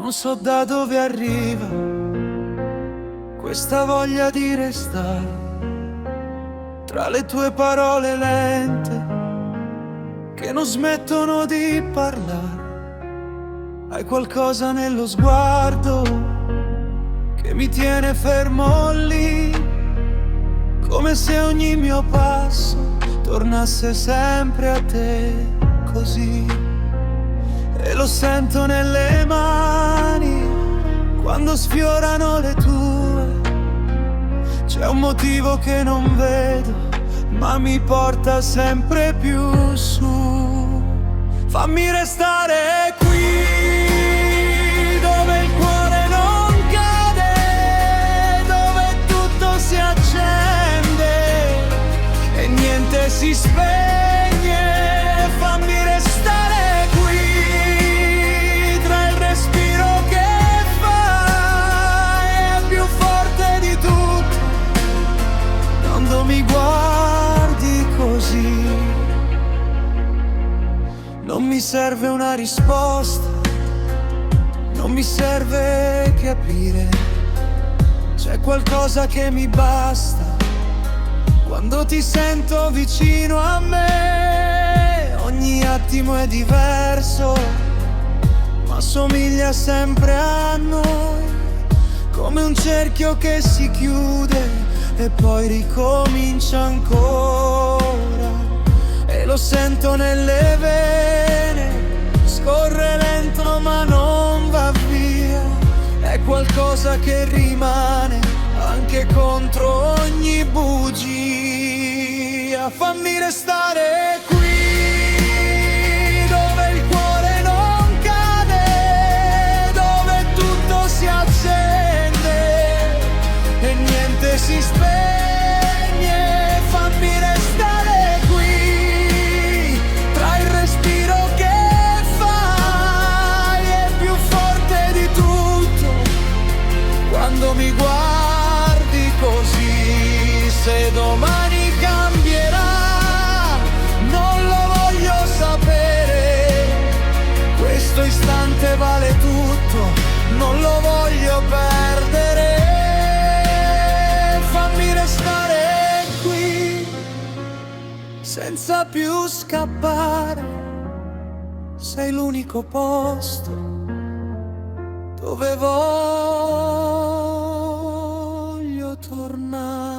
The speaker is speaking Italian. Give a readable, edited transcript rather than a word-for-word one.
Non so da dove arriva questa voglia di restare tra le tue parole lente che non smettono di parlare. Hai qualcosa nello sguardo che mi tiene fermo lì, come se ogni mio passo tornasse sempre a te così. E lo sento nelle mani quando sfiorano le tue. C'è un motivo che non vedo, ma mi porta sempre più su. Fammi restare qui, dove il cuore non cade, dove tutto si accende e niente si spegne. Fammi restare qui, tra il respiro che fai è più forte di tutto quando mi guardi così. Non mi serve una risposta, non mi serve capire, c'è qualcosa che mi basta quando ti sento vicino a me. Ogni attimo è diverso, ma somiglia sempre a noi, come un cerchio che si chiude e poi ricomincia ancora. E lo sento nelle vene, scorre lento ma non va via. È qualcosa che rimane anche contro ogni bugia. Fammi restare qui, dove il cuore non cade, dove tutto si accende e niente si spegne. Fammi restare qui, tra il respiro che fai è più forte di tutto quando mi guardi così. Se domani cambierà non lo voglio sapere, questo istante vale tutto, non lo voglio perdere. Fammi restare qui, senza più scappare, sei l'unico posto dove voglio tornare.